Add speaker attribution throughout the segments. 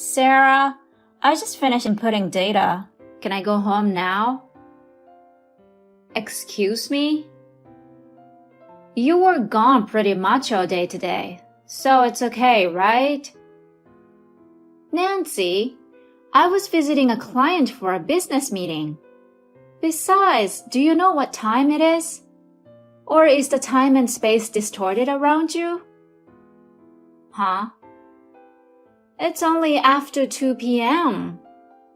Speaker 1: Sarah, I just finished inputting data. Can I go home now? Excuse me? You were gone pretty much all day today, so it's okay, right? Nancy, I was visiting a client for a business meeting. Besides, do you know what time it is? Or is the time and space distorted around you? Huh? It's only after 2 p.m.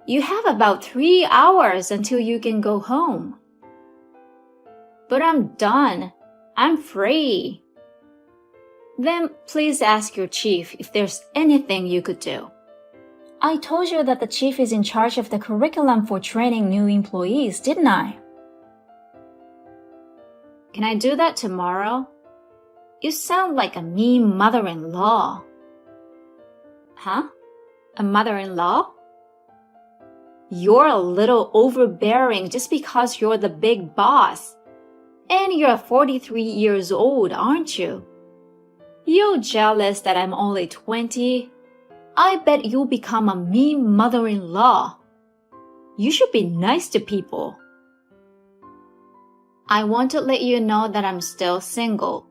Speaker 1: You have about 3 hours until you can go home. But I'm done. I'm free. Then please ask your chief if there's anything you could do. I told you that the chief is in charge of the curriculum for training new employees, didn't I? Can I do that tomorrow? You sound like a mean mother-in-law. Huh? A mother-in-law? You're a little overbearing just because you're the big boss. And you're 43 years old, aren't you? You're jealous that I'm only 20. I bet you'll become a mean mother-in-law. You should be nice to people. I want to let you know that I'm still single.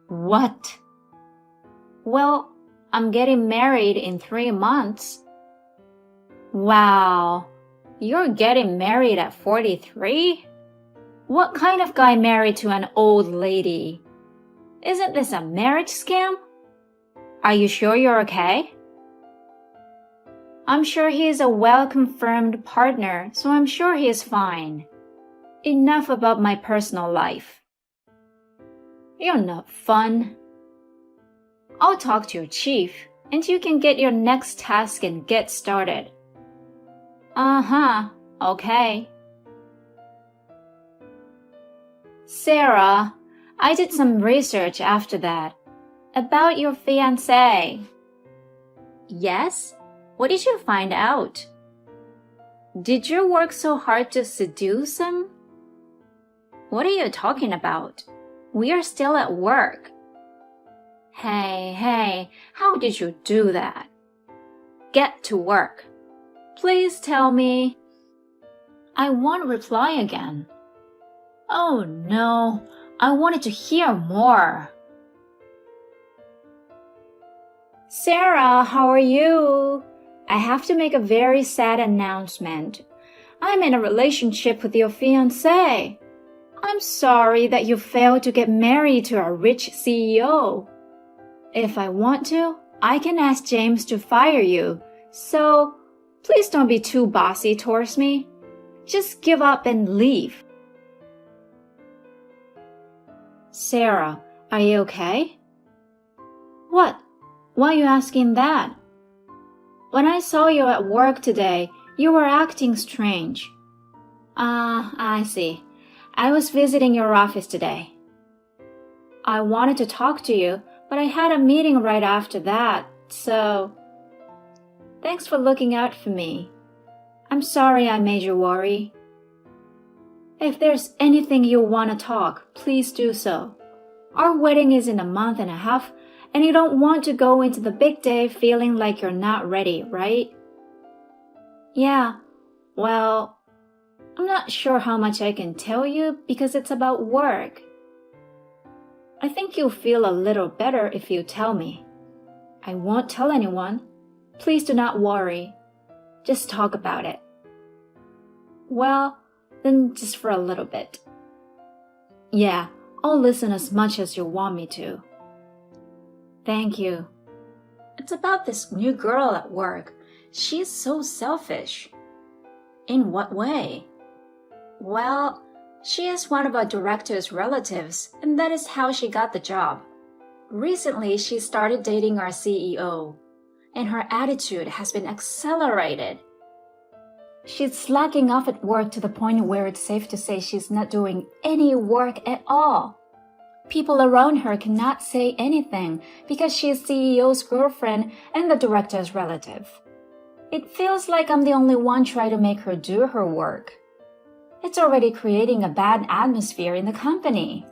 Speaker 1: What? Well, I'm getting married in 3 months. Wow, you're getting married at 43? What kind of guy married to an old lady? Isn't this a marriage scam? Are you sure you're okay? I'm sure he is a well-confirmed partner, so I'm sure he is fine. Enough about my personal life. You're not fun. I'll talk to your chief, and you can get your next task and get started. Uh-huh, okay. Sarah, I did some research after that. About your fiancé. Yes? What did you find out? Did you work so hard to seduce him? What are you talking about? We are still at work. Hey, how did you do that? Get to work. Please tell me. I won't reply again. Oh no, I wanted to hear more. Sarah, how are you? I have to make a very sad announcement. I'm in a relationship with your fiancé. I'm sorry that you failed to get married to a rich CEO. If I want to, I can ask James to fire you, so please don't be too bossy towards me. Just give up and leave. Sarah, are you okay? What? Why are you asking that? When I saw you at work today, you were acting strange. I see. I was visiting your office today. I wanted to talk to you, but I had a meeting right after that, so... Thanks for looking out for me. I'm sorry I made you worry. If there's anything you want to talk, please do so. Our wedding is in a month and a half, and you don't want to go into the big day feeling like you're not ready, right? Yeah, well, I'm not sure how much I can tell you because it's about work. I think you'll feel a little better if you tell me. I won't tell anyone. Please do not worry. Just talk about it. Well, then just for a little bit. Yeah, I'll listen as much as you want me to. Thank you. It's about this new girl at work. She's so selfish. In what way? Well, she is one of our director's relatives, and that is how she got the job. Recently, she started dating our CEO, and her attitude has been accelerated. She's slacking off at work to the point where it's safe to say she's not doing any work at all. People around her cannot say anything because she is CEO's girlfriend and the director's relative. It feels like I'm the only one trying to make her do her work. It's already creating a bad atmosphere in the company.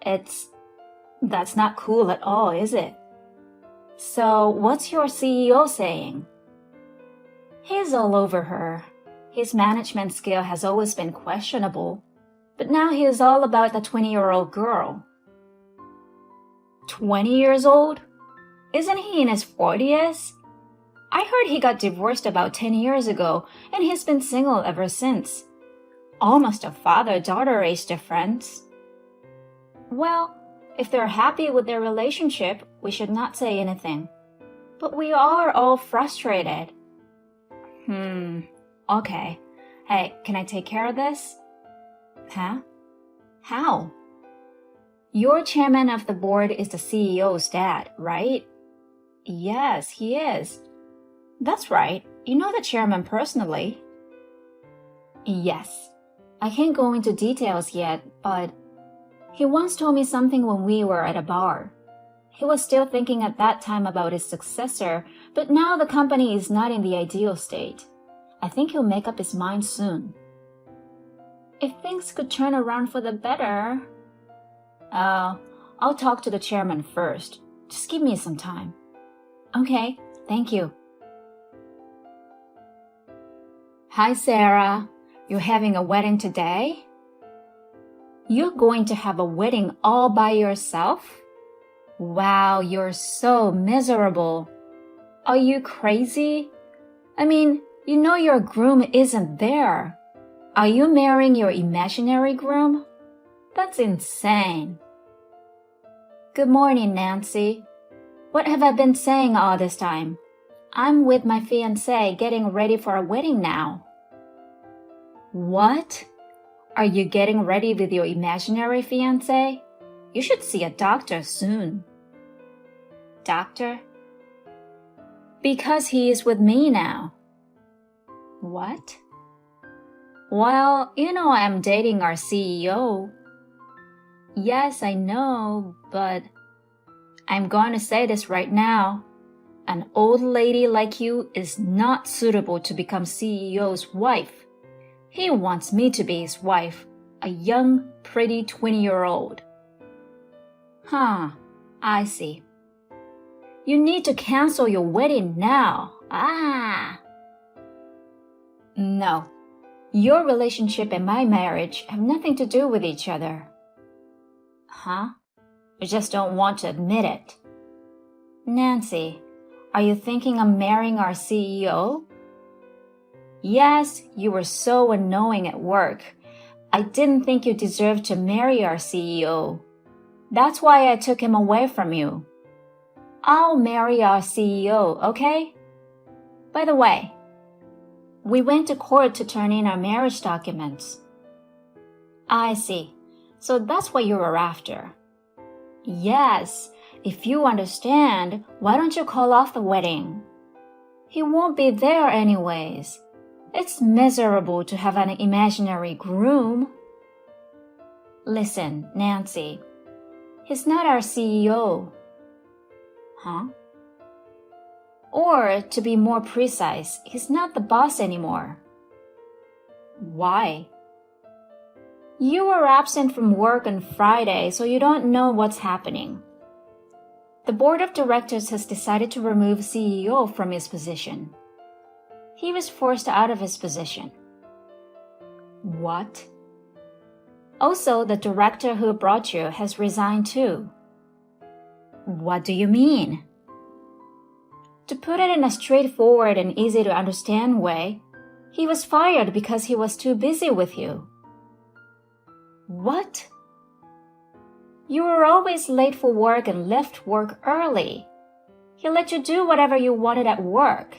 Speaker 1: That's not cool at all, is it? So, what's your CEO saying? He's all over her. His management skill has always been questionable, but now he is all about the 20-year-old girl. 20 years old? Isn't he in his 40s? I heard he got divorced about 10 years ago, and he's been single ever since. Almost a father-daughter age difference. Well, if they're happy with their relationship, we should not say anything. But we are all frustrated. Okay. Hey, can I take care of this? Huh? How? Your chairman of the board is the CEO's dad, right? Yes, he is. That's right. You know the chairman personally. Yes. I can't go into details yet, but he once told me something when we were at a bar. He was still thinking at that time about his successor, but now the company is not in the ideal state. I think he'll make up his mind soon. If things could turn around for the better... I'll talk to the chairman first. Just give me some time. Okay, thank you. Hi, Sarah. You're having a wedding today? You're going to have a wedding all by yourself? Wow, you're so miserable. Are you crazy? I mean, you know your groom isn't there. Are you marrying your imaginary groom? That's insane. Good morning, Nancy. What have I been saying all this time? I'm with my fiancé getting ready for a wedding now. What? Are you getting ready with your imaginary fiancé? You should see a doctor soon. Doctor? Because he is with me now. What? Well, you know I'm dating our CEO. Yes, I know, but I'm going to say this right now. An old lady like you is not suitable to become CEO's wife. He wants me to be his wife, a young, pretty 20-year-old. Huh, I see. You need to cancel your wedding now. No. Your relationship and my marriage have nothing to do with each other. Huh? You just don't want to admit it. Nancy, are you thinking of marrying our CEO? Yes, you were so annoying at work. I didn't think you deserved to marry our CEO. That's why I took him away from you. I'll marry our CEO, okay? By the way, we went to court to turn in our marriage documents. I see. So that's what you were after. Yes, if you understand, why don't you call off the wedding? He won't be there anyways. It's miserable to have an imaginary groom. Listen, Nancy, he's not our CEO. Huh? Or, to be more precise, he's not the boss anymore. Why? You were absent from work on Friday, so you don't know what's happening. The board of directors has decided to remove CEO from his position. He was forced out of his position. What? Also, the director who brought you has resigned too. What do you mean? To put it in a straightforward and easy to understand way, he was fired because he was too busy with you. What? You were always late for work and left work early. He let you do whatever you wanted at work.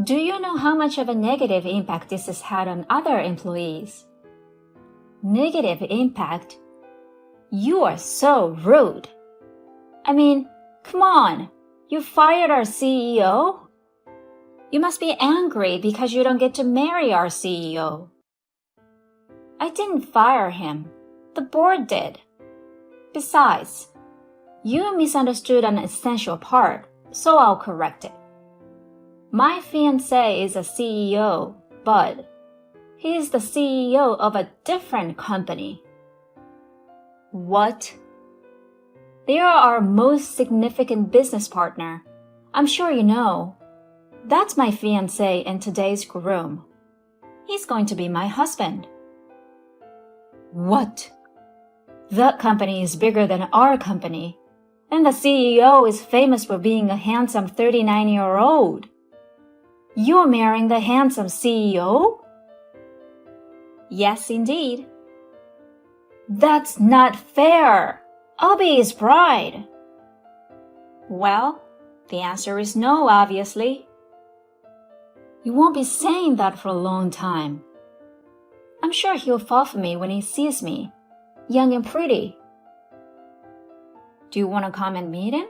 Speaker 1: Do you know how much of a negative impact this has had on other employees? Negative impact? You are so rude. I mean, come on, you fired our CEO? You must be angry because you don't get to marry our CEO. I didn't fire him. The board did. Besides, you misunderstood an essential part, so I'll correct it. My fiancé is a CEO, but he is the CEO of a different company. What? They are our most significant business partner. I'm sure you know. That's my fiancé and today's groom. He's going to be my husband. What? That company is bigger than our company, and the CEO is famous for being a handsome 39-year-old. You're marrying the handsome CEO? Yes, indeed. That's not fair. I'll be his bride. Well, the answer is no, obviously. You won't be saying that for a long time. I'm sure he'll fall for me when he sees me, young and pretty. Do you want to come and meet him?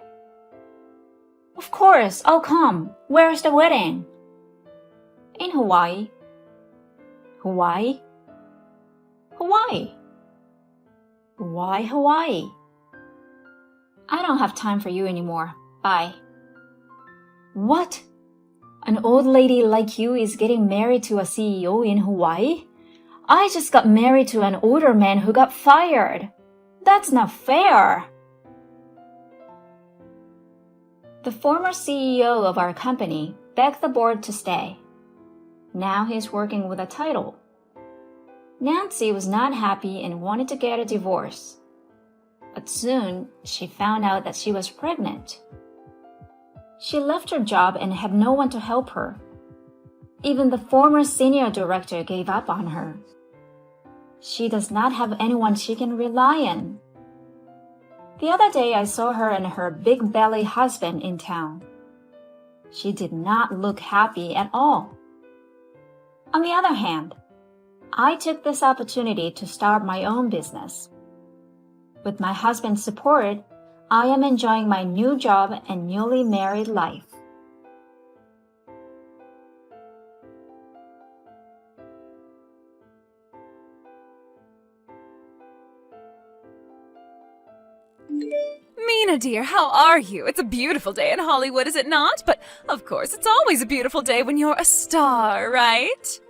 Speaker 1: Of course, I'll come. Where's the wedding? In Hawaii. Hawaii? Hawaii. Why Hawaii? I don't have time for you anymore. Bye. What? An old lady like you is getting married to a CEO in Hawaii? I just got married to an older man who got fired. That's not fair. The former CEO of our company begged the board to stay. Now he's working with a title. Nancy was not happy and wanted to get a divorce. But soon she found out that she was pregnant. She left her job and had no one to help her. Even the former senior director gave up on her. She does not have anyone she can rely on. The other day I saw her and her big belly husband in town. She did not look happy at all. On the other hand, I took this opportunity to start my own business. With my husband's support, I am enjoying my new job and newly married life.
Speaker 2: Mina dear, how are you? It's a beautiful day in Hollywood, is it not? But of course, it's always a beautiful day when you're a star, right?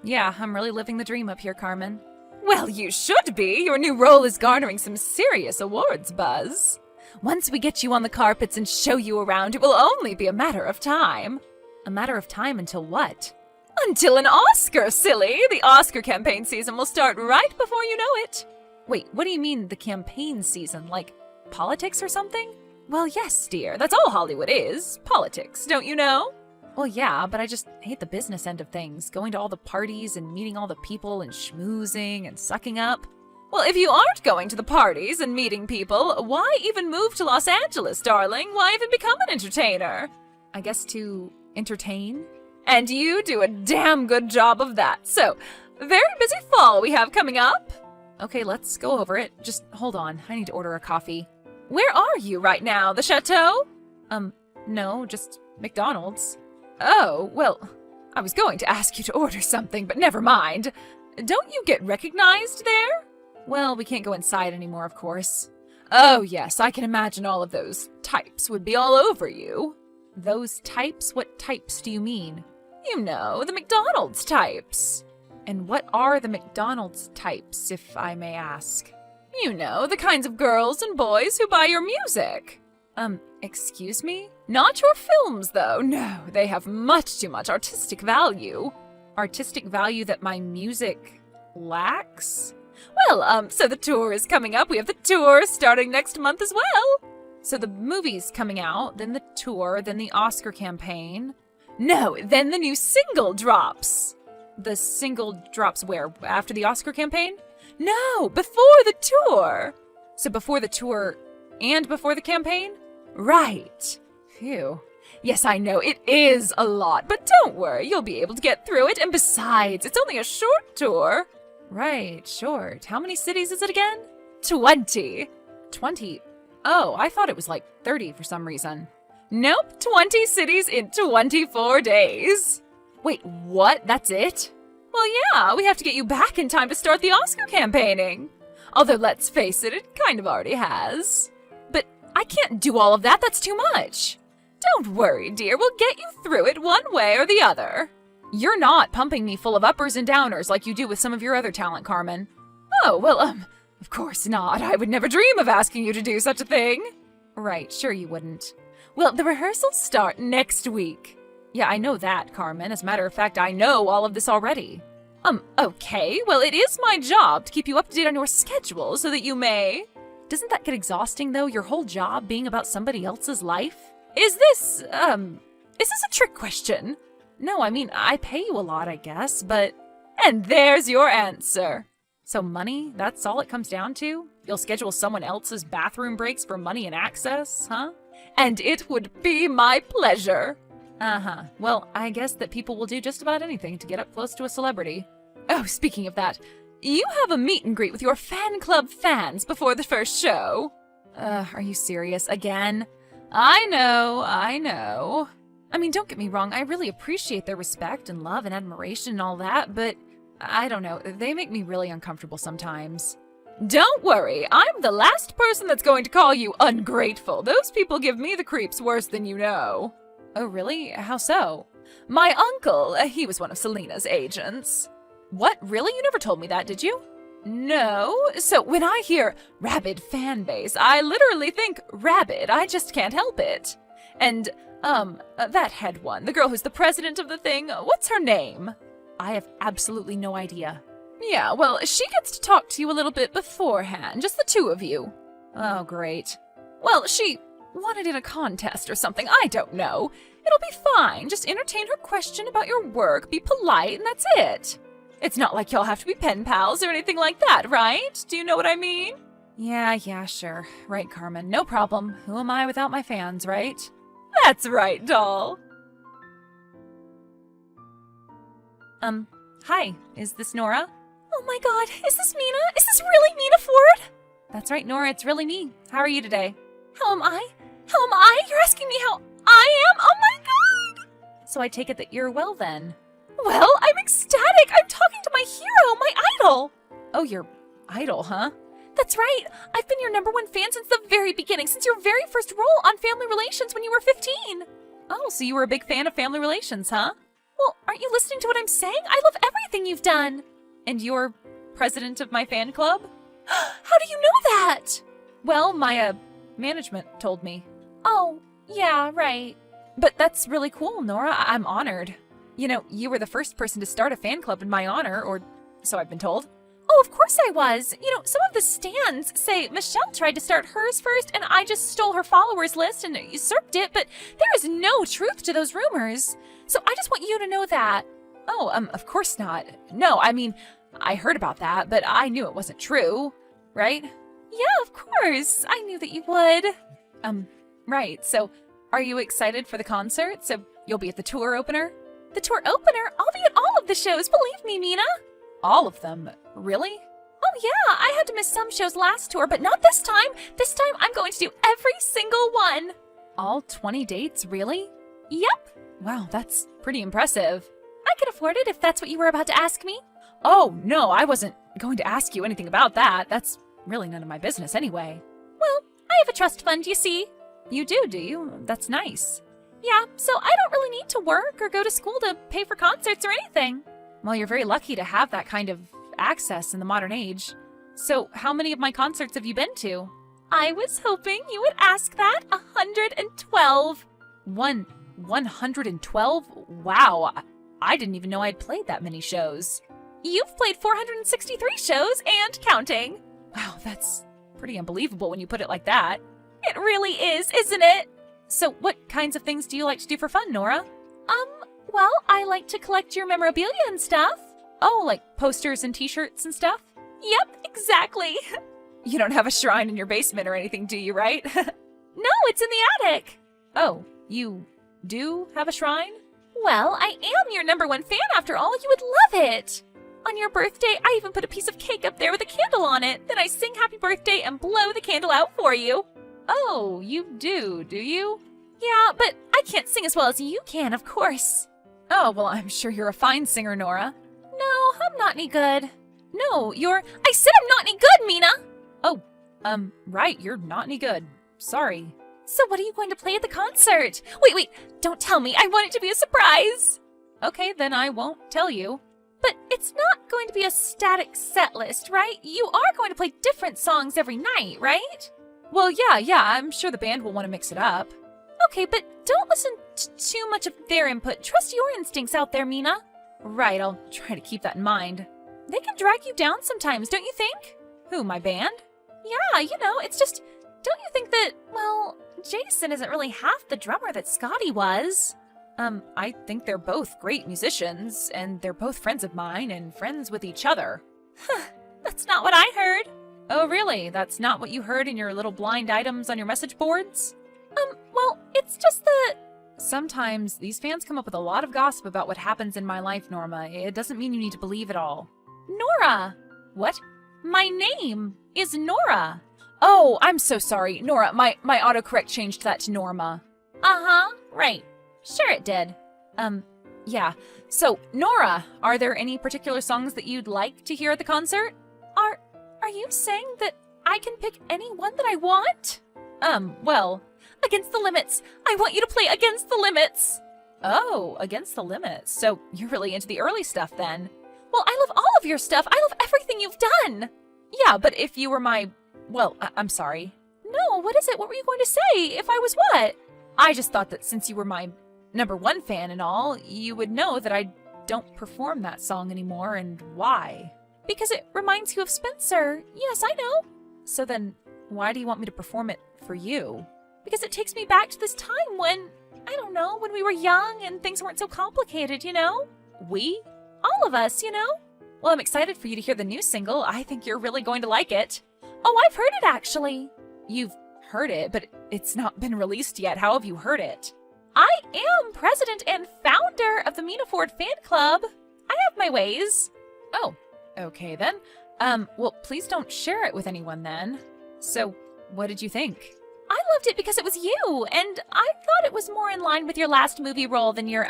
Speaker 2: Yeah, I'm really living the dream up here, Carmen. Well, you should be. Your new role is garnering some serious awards buzz. Once we get you on the carpets and show you around, it will only be a matter of time. A matter of time until what? Until an Oscar, silly! The Oscar campaign season will start right before you know it. Wait, what do you mean, the campaign season? Like politics or something? Well, yes, dear. That's all Hollywood is. Politics, don't you know? Well, yeah, but I just hate the business end of things. Going to all the parties and meeting all the people and schmoozing and sucking up. Well, if you aren't going to the parties and meeting people, why even move to Los Angeles, darling? Why even become an entertainer? I guess to entertain? And you do a damn good job of that. So, very busy fall we have coming up. Okay, let's go over it. Just hold on. I need to order a coffee. Where are you right now? The chateau? No, just McDonald's. Oh, well, I was going to ask you to order something, but never mind. Don't you get recognized there? Well, we can't go inside anymore, of course. Oh, yes, I can imagine all of those types would be all over you. Those types? What types do you mean? You know, the McDonald's types. And what are the McDonald's types, if I may ask? You know, the kinds of girls and boys who buy your music. Excuse me? Not your films, though. No, they have much too much artistic value. Artistic value that my music lacks? Well, so the tour is coming up. We have the tour starting next month as well. So the movie's coming out, then the tour, then the Oscar campaign. No, then the new single drops. The single drops where? After the Oscar campaign? No, before the tour. So before the tour and before the campaign? Right. Phew. Yes, I know, it is a lot, but don't worry, you'll be able to get through it. And besides, it's only a short tour. Right, short. How many cities is it again? 20. 20? Oh, I thought it was like 30 for some reason. Nope, 20 cities in 24 days. Wait, what? That's it? Well, yeah, we have to get you back in time to start the Oscar campaigning. Although, let's face it, it kind of already has. But I can't do all of that, that's too much. Don't worry, dear, we'll get you through it one way or the other. You're not pumping me full of uppers and downers like you do with some of your other talent, Carmen. Oh, well, Of course not. I would never dream of asking you to do such a thing. Right, sure you wouldn't. Well, the rehearsals start next week. Yeah, I know that, Carmen. As a matter of fact, I know all of this already. Okay. Well, it is my job to keep you up to date on your schedule so that you may... Doesn't that get exhausting, though, your whole job being about somebody else's life? Is this a trick question? No, I mean, I pay you a lot, I guess, but... And there's your answer. So money, that's all it comes down to? You'll schedule someone else's bathroom breaks for money and access, huh? And it would be my pleasure. Uh-huh. Well, I guess that people will do just about anything to get up close to a celebrity. Oh, speaking of that, you have a meet and greet with your fan club fans before the first show. Are you serious again? I know. I mean, don't get me wrong, I really appreciate their respect and love and admiration and all that, but I don't know, they make me really uncomfortable sometimes. Don't worry, I'm the last person that's going to call you ungrateful. Those people give me the creeps worse than you know. Oh, really? How so? My uncle, he was one of Selena's agents. What? Really? You never told me that, did you? No. So when I hear rabid fan base, I literally think rabid. I just can't help it. And, that head one, the girl who's the president of the thing, what's her name? I have absolutely no idea. Yeah, well, she gets to talk to you a little bit beforehand, just the two of you. Oh, great. Well, she won it in a contest or something, I don't know. It'll be fine, just entertain her question about your work, be polite, and that's it. It's not like y'all have to be pen pals or anything like that, right? Do you know what I mean? Yeah, sure. Right, Carmen, no problem. Who am I without my fans, right? That's right, doll. Hi, is this Nora? Oh my god, is this Mina? Is this really Mina Ford? That's right, Nora, it's really me. How are you today? How am I? You're asking me how I am? Oh my god! So I take it that you're well then. Well, I'm ecstatic! I'm talking to my hero, my idol! Oh, your idol, huh? That's right! I've been your #1 fan since the very beginning, since your very first role on Family Relations when you were 15! Oh, so you were a big fan of Family Relations, huh? Well, aren't you listening to what I'm saying? I love everything you've done! And you're president of my fan club? How do you know that? Well, my, management told me. Oh, yeah, right. But that's really cool, Nora. I'm honored. You know, you were the first person to start a fan club in my honor, or so I've been told. Oh, of course I was. You know, some of the stands say Michelle tried to start hers first, and I just stole her followers list and usurped it, but there is no truth to those rumors. So I just want you to know that. Oh, of course not. No, I mean, I heard about that, but I knew it wasn't true, right? Yeah, of course. I knew that you would. Right. So, are you excited for the concert? So, you'll be at the tour opener? The tour opener? I'll be at all of the shows, believe me, Mina. All of them? Really? Oh yeah, I had to miss some shows last tour, but not this time. This time I'm going to do every single one. All 20 dates, really? Yep. Wow, that's pretty impressive. I can afford it if that's what you were about to ask me. Oh, no, I wasn't going to ask you anything about that. That's really none of my business anyway. Well, I have a trust fund, you see. You do you? That's nice. Yeah, so I don't really need to work or go to school to pay for concerts or anything. Well, you're very lucky to have that kind of access in the modern age. So, how many of my concerts have you been to? I was hoping you would ask that. 112. 112? Wow, I didn't even know I'd played that many shows. You've played 463 shows and counting. Wow, that's pretty unbelievable when you put it like that. It really is, isn't it? So, what kinds of things do you like to do for fun, Nora? Well, I like to collect your memorabilia and stuff. Oh, like posters and t-shirts and stuff? Yep, exactly. You don't have a shrine in your basement or anything, do you, right? No, it's in the attic. Oh, you do have a shrine? Well, I am your #1 fan after all. You would love it. On your birthday, I even put a piece of cake up there with a candle on it. Then I sing happy birthday and blow the candle out for you. Oh, you do you? Yeah, but I can't sing as well as you can, of course. Oh, well, I'm sure you're a fine singer, Nora. No, I'm not any good. No, I said I'm not any good, Mina! Oh, right, you're not any good. Sorry. So what are you going to play at the concert? Wait, don't tell me. I want it to be a surprise. Okay, then I won't tell you. But it's not going to be a static set list, right? You are going to play different songs every night, right? Well, yeah, I'm sure the band will want to mix it up. Okay, but don't listen to too much of their input. Trust your instincts out there, Mina. Right, I'll try to keep that in mind. They can drag you down sometimes, don't you think? Who, my band? Yeah, it's just, don't you think that, well, Jason isn't really half the drummer that Scotty was? I think they're both great musicians, and they're both friends of mine and friends with each other. That's not what I heard. Oh, really? That's not what you heard in your little blind items on your message boards? Well, it's just that sometimes these fans come up with a lot of gossip about what happens in my life, Norma. It doesn't mean you need to believe it all. Nora! What? My name is Nora. Oh, I'm so sorry. Nora, my autocorrect changed that to Norma. Uh-huh, right. Sure it did. Yeah. So, Nora, are there any particular songs that you'd like to hear at the concert? Are you saying that I can pick any one that I want? Well, Against the Limits. I want you to play Against the Limits. Oh, Against the Limits. So, you're really into the early stuff then. Well, I love all of your stuff. I love everything you've done. Yeah, but if you were my... Well, I'm sorry. No, what is it? What were you going to say? If I was what? I just thought that since you were my #1 fan and all, you would know that I don't perform that song anymore, and why? Because it reminds you of Spencer. Yes, I know. So then, why do you want me to perform it for you? Because it takes me back to this time when, I don't know, when we were young and things weren't so complicated, We? All of us, Well, I'm excited for you to hear the new single. I think you're really going to like it. Oh, I've heard it, actually. You've heard it, but it's not been released yet. How have you heard it? I am president and founder of the Mina Ford fan club. I have my ways. Oh, okay then. Well, please don't share it with anyone then. So, what did you think? I loved it because it was you, and I thought it was more in line with your last movie role than your,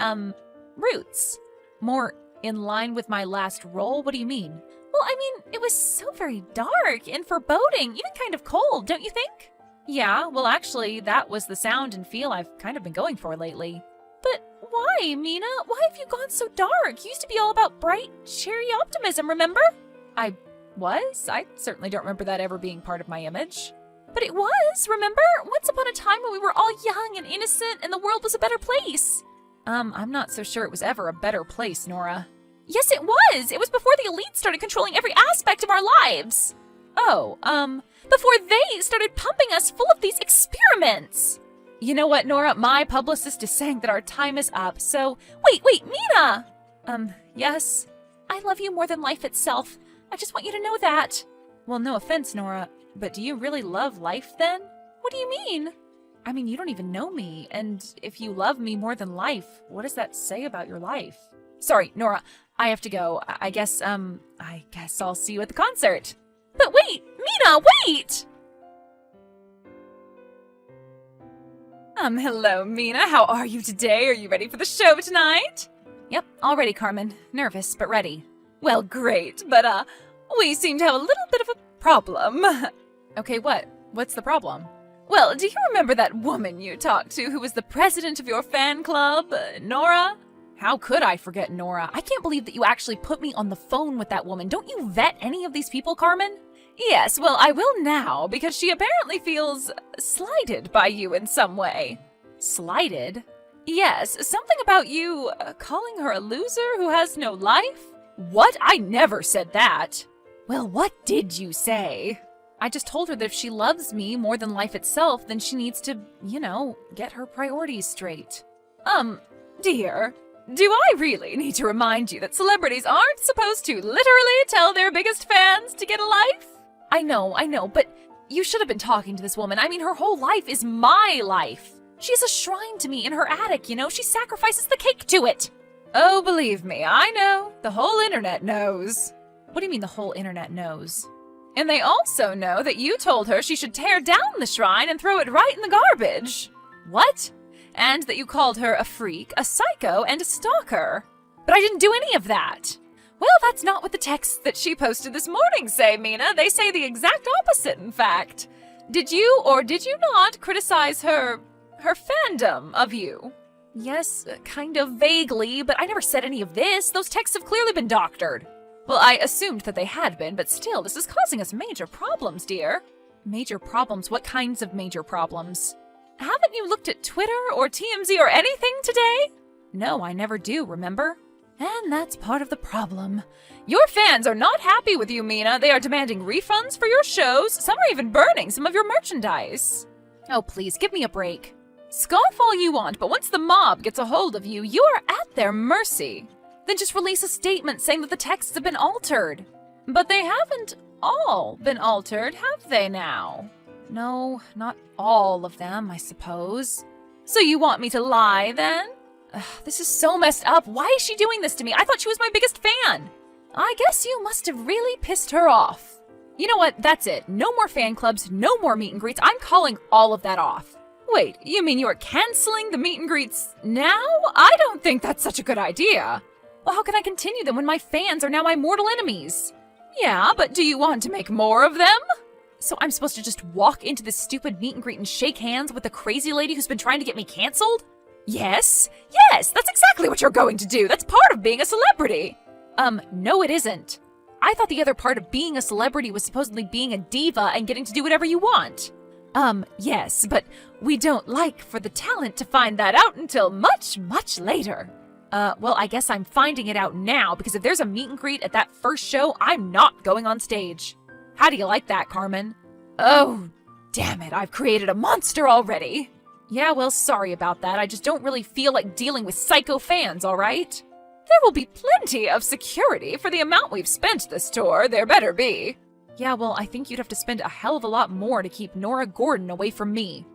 Speaker 2: roots. More in line with my last role? What do you mean? Well, I mean, it was so very dark and foreboding, even kind of cold, don't you think? Yeah, well, actually, that was the sound and feel I've kind of been going for lately. But why, Mina? Why have you gone so dark? You used to be all about bright, cheery optimism, remember? I was? I certainly don't remember that ever being part of my image. But it was, remember? Once upon a time when we were all young and innocent and the world was a better place. I'm not so sure it was ever a better place, Nora. Yes, it was! It was before the elite started controlling every aspect of our lives! Oh, before they started pumping us full of these experiments! You know what, Nora? My publicist is saying that our time is up, so... Wait, Mina! Yes? I love you more than life itself. I just want you to know that. Well, no offense, Nora, but do you really love life, then? What do you mean? I mean, you don't even know me, and if you love me more than life, what does that say about your life? Sorry, Nora, I have to go. I guess I'll see you at the concert. But wait! Mina, wait! Hello, Mina. How are you today? Are you ready for the show tonight? Yep, all ready, Carmen. Nervous, but ready. Well, great, but, we seem to have a little bit of a problem. Okay, what? What's the problem? Well, do you remember that woman you talked to who was the president of your fan club, Nora? How could I forget Nora? I can't believe that you actually put me on the phone with that woman. Don't you vet any of these people, Carmen? Yes, well, I will now, because she apparently feels slighted by you in some way. Slighted? Yes, something about you calling her a loser who has no life? What? I never said that. Well, what did you say? I just told her that if she loves me more than life itself, then she needs to, get her priorities straight. Dear, do I really need to remind you that celebrities aren't supposed to literally tell their biggest fans to get a life? I know, but you should have been talking to this woman. I mean, her whole life is my life. She's a shrine to me in her attic, She sacrifices the cake to it. Oh, believe me, I know. The whole internet knows. What do you mean the whole internet knows? And they also know that you told her she should tear down the shrine and throw it right in the garbage. What? And that you called her a freak, a psycho, and a stalker. But I didn't do any of that. Well, that's not what the texts that she posted this morning say, Mina. They say the exact opposite, in fact. Did you or did you not criticize her fandom of you? Yes, kind of vaguely, but I never said any of this. Those texts have clearly been doctored. Well, I assumed that they had been, but still, this is causing us major problems, dear. Major problems? What kinds of major problems? Haven't you looked at Twitter or TMZ or anything today? No, I never do, remember? And that's part of the problem. Your fans are not happy with you, Mina. They are demanding refunds for your shows. Some are even burning some of your merchandise. Oh, please, give me a break. Scoff all you want, but once the mob gets a hold of you, you are at their mercy. Then just release a statement saying that the texts have been altered. But they haven't all been altered, have they now? No, not all of them, I suppose. So you want me to lie, then? Ugh, this is so messed up. Why is she doing this to me? I thought she was my biggest fan. I guess you must have really pissed her off. You know what? That's it. No more fan clubs, no more meet and greets. I'm calling all of that off. Wait, you mean you are canceling the meet and greets now? I don't think that's such a good idea. Well, how can I continue them when my fans are now my mortal enemies? Yeah, but do you want to make more of them? So I'm supposed to just walk into this stupid meet and greet and shake hands with the crazy lady who's been trying to get me canceled? Yes, that's exactly what you're going to do. That's part of being a celebrity. No it isn't. I thought the other part of being a celebrity was supposedly being a diva and getting to do whatever you want. Yes, but we don't like for the talent to find that out until much, much later. Well, I guess I'm finding it out now, because if there's a meet and greet at that first show, I'm not going on stage. How do you like that, Carmen? Oh, damn it, I've created a monster already. Yeah, well, sorry about that. I just don't really feel like dealing with psycho fans, all right? There will be plenty of security for the amount we've spent this tour. There better be. Yeah, well, I think you'd have to spend a hell of a lot more to keep Nora Gordon away from me.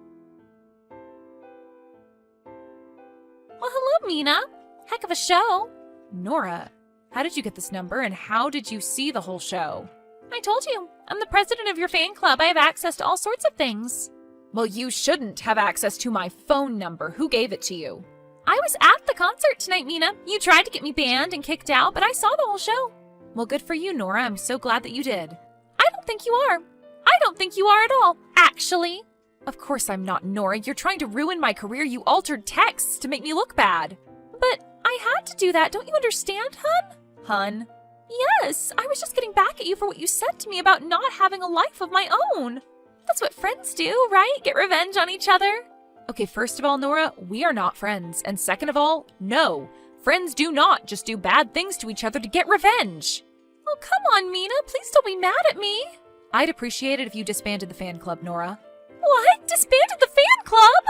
Speaker 2: Well, hello, Mina. Heck of a show. Nora, how did you get this number, and how did you see the whole show? I told you. I'm the president of your fan club. I have access to all sorts of things. Well, you shouldn't have access to my phone number. Who gave it to you? I was at the concert tonight, Mina. You tried to get me banned and kicked out, but I saw the whole show. Well, good for you, Nora. I'm so glad that you did. I don't think you are. I don't think you are at all, actually. Of course I'm not, Nora. You're trying to ruin my career. You altered texts to make me look bad. But I had to do that. Don't you understand, hun? Hun? Yes, I was just getting back at you for what you said to me about not having a life of my own. That's what friends do, right? Get revenge on each other. Okay, first of all, Nora, we are not friends. And second of all, no. Friends do not just do bad things to each other to get revenge. Oh, come on, Mina. Please don't be mad at me. I'd appreciate it if you disbanded the fan club, Nora. What? Disbanded the fan club?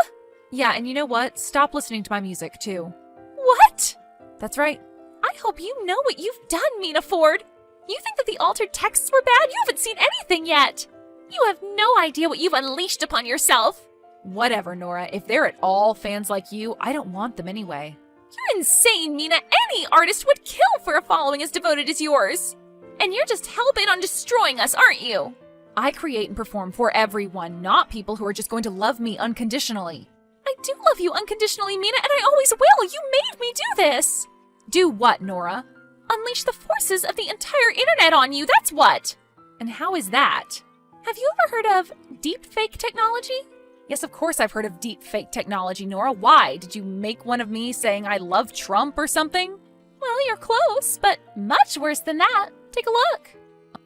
Speaker 2: Yeah, and you know what? Stop listening to my music, too. What? That's right. I hope you know what you've done, Mina Ford. You think that the altered texts were bad? You haven't seen anything yet. You have no idea what you've unleashed upon yourself. Whatever, Nora. If they're at all fans like you, I don't want them anyway. You're insane, Mina. Any artist would kill for a following as devoted as yours. And you're just hell-bent on destroying us, aren't you? I create and perform for everyone, not people who are just going to love me unconditionally. I do love you unconditionally, Mina, and I always will. You made me do this. Do what, Nora? Unleash the forces of the entire internet on you, that's what. And how is that? Have you ever heard of deepfake technology? Yes, of course I've heard of deepfake technology, Nora. Why? Did you make one of me saying I love Trump or something? Well, you're close, but much worse than that. Take a look.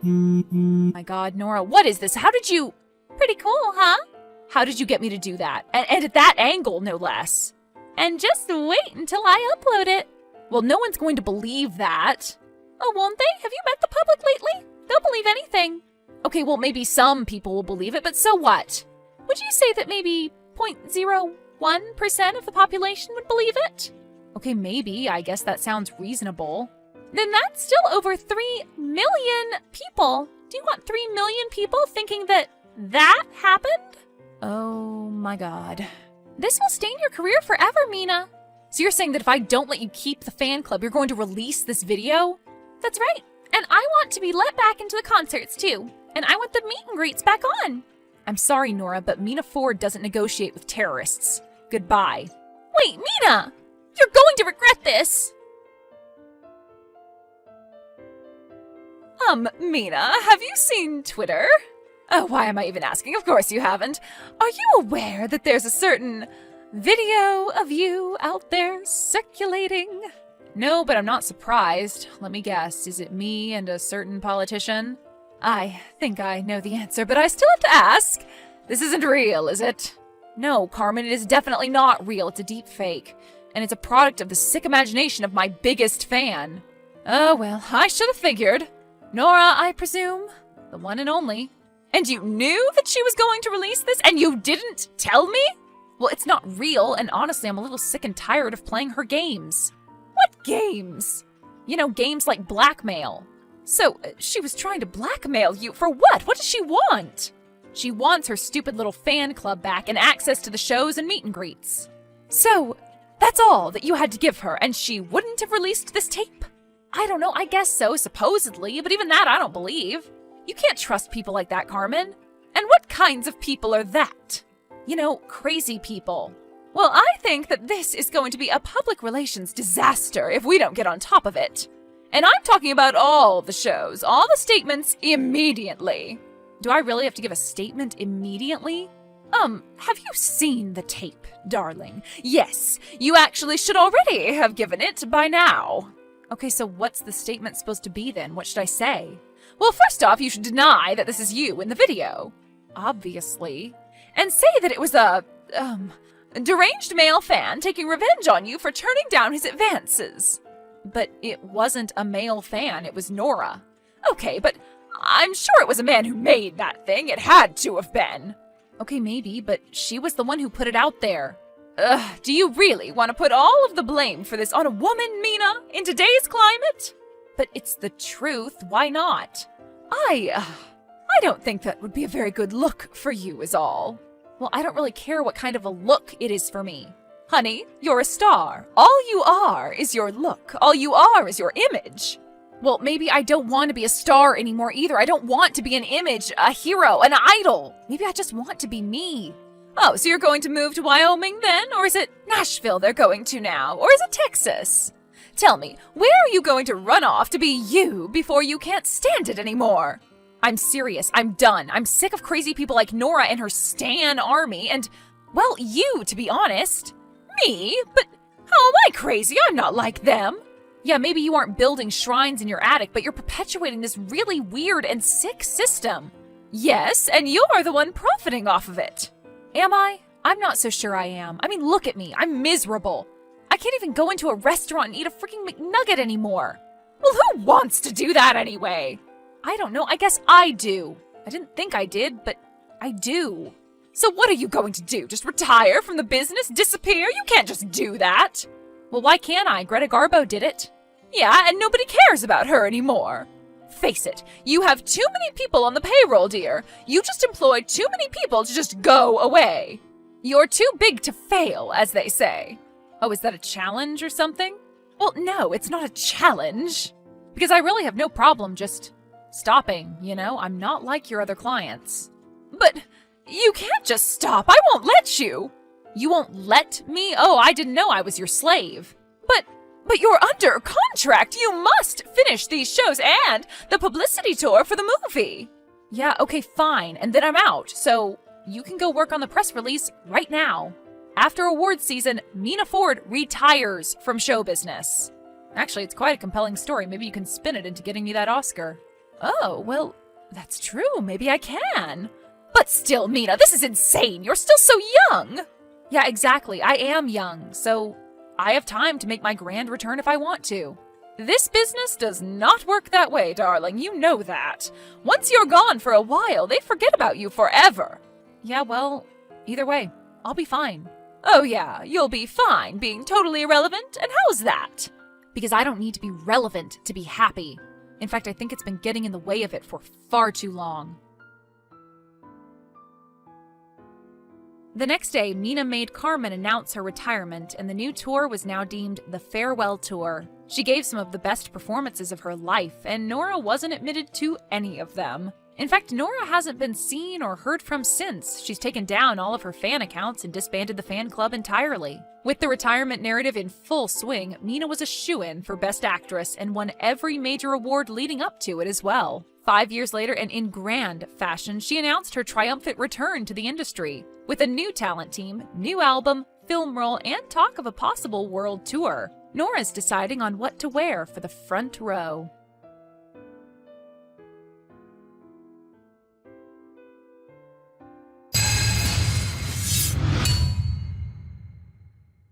Speaker 2: My God, Nora, what is this? How did you... Pretty cool, huh? How did you get me to do that? And at that angle, no less. And just wait until I upload it. Well, no one's going to believe that. Oh, won't they? Have you met the public lately? They'll believe anything. Okay, well, maybe some people will believe it, but so what? Would you say that maybe 0.01% of the population would believe it? Okay, maybe. I guess that sounds reasonable. Then that's still over 3 million people. Do you want 3 million people thinking that happened? Oh my God. This will stain your career forever, Mina. So you're saying that if I don't let you keep the fan club, you're going to release this video? That's right. And I want to be let back into the concerts too. And I want the meet and greets back on. I'm sorry, Nora, but Mina Ford doesn't negotiate with terrorists. Goodbye. Wait, Mina! You're going to regret this! Mina, have you seen Twitter? Oh, why am I even asking? Of course you haven't. Are you aware that there's a certain video of you out there circulating. No, but I'm not surprised. Let me guess, is it me and a certain politician? I think I know the answer, but I still have to ask. This isn't real, is it? No, Carmen, it is definitely not real. It's a deep fake. And it's a product of the sick imagination of my biggest fan. Oh, well, I should have figured. Nora, I presume? The one and only. And you knew that she was going to release this, and you didn't tell me? Well, it's not real, and honestly, I'm a little sick and tired of playing her games. What games? You know, games like Blackmail. So, she was trying to blackmail you for what? What does she want? She wants her stupid little fan club back and access to the shows and meet and greets. So, that's all that you had to give her, and she wouldn't have released this tape? I don't know, I guess so, supposedly, but even that I don't believe. You can't trust people like that, Carmen. And what kinds of people are that? You know, crazy people. Well, I think that this is going to be a public relations disaster if we don't get on top of it. And I'm talking about all the shows, all the statements immediately. Do I really have to give a statement immediately? Have you seen the tape, darling? Yes, you actually should already have given it by now. Okay, so what's the statement supposed to be then? What should I say? Well, first off, you should deny that this is you in the video. Obviously. And say that it was a, deranged male fan taking revenge on you for turning down his advances. But it wasn't a male fan, it was Nora. Okay, but I'm sure it was a man who made that thing. It had to have been. Okay, maybe, but she was the one who put it out there. Do you really want to put all of the blame for this on a woman, Mina, in today's climate? But it's the truth, why not? I don't think that would be a very good look for you is all. Well, I don't really care what kind of a look it is for me. Honey, you're a star. All you are is your look. All you are is your image. Well, maybe I don't want to be a star anymore either. I don't want to be an image, a hero, an idol. Maybe I just want to be me. Oh, so you're going to move to Wyoming then? Or is it Nashville they're going to now? Or is it Texas? Tell me, where are you going to run off to be you before you can't stand it anymore? I'm serious. I'm done. I'm sick of crazy people like Nora and her stan army and, well, you, to be honest. Me? But how am I crazy? I'm not like them. Yeah, maybe you aren't building shrines in your attic, but you're perpetuating this really weird and sick system. Yes, and you're the one profiting off of it. Am I? I'm not so sure I am. I mean, look at me. I'm miserable. I can't even go into a restaurant and eat a freaking McNugget anymore. Well, who wants to do that anyway? I don't know. I guess I do. I didn't think I did, but I do. So what are you going to do? Just retire from the business? Disappear? You can't just do that. Well, why can't I? Greta Garbo did it. Yeah, and nobody cares about her anymore. Face it, you have too many people on the payroll, dear. You just employed too many people to just go away. You're too big to fail, as they say. Oh, is that a challenge or something? Well, no, it's not a challenge. Because I really have no problem just stopping, you know? I'm not like your other clients. But you can't just stop. I won't let you. You won't let me? Oh, I didn't know I was your slave. But you're under contract. You must finish these shows and the publicity tour for the movie. Yeah, okay, fine. And then I'm out. So you can go work on the press release right now. After awards season, Mina Ford retires from show business. Actually, it's quite a compelling story. Maybe you can spin it into getting me that Oscar. Oh, well, that's true. Maybe I can. But still, Mina, this is insane. You're still so young. Yeah, exactly. I am young, so I have time to make my grand return if I want to. This business does not work that way, darling. You know that. Once you're gone for a while, they forget about you forever. Yeah, well, either way, I'll be fine. Oh yeah, you'll be fine being totally irrelevant, and how's that? Because I don't need to be relevant to be happy. In fact, I think it's been getting in the way of it for far too long. The next day, Mina made Carmen announce her retirement, and the new tour was now deemed the Farewell Tour. She gave some of the best performances of her life, and Nora wasn't admitted to any of them. In fact, Nora hasn't been seen or heard from since. She's taken down all of her fan accounts and disbanded the fan club entirely. With the retirement narrative in full swing, Mina was a shoo-in for Best Actress and won every major award leading up to it as well. 5 years later, and in grand fashion, she announced her triumphant return to the industry. With a new talent team, new album, film role, and talk of a possible world tour. Nora's deciding on what to wear for the front row.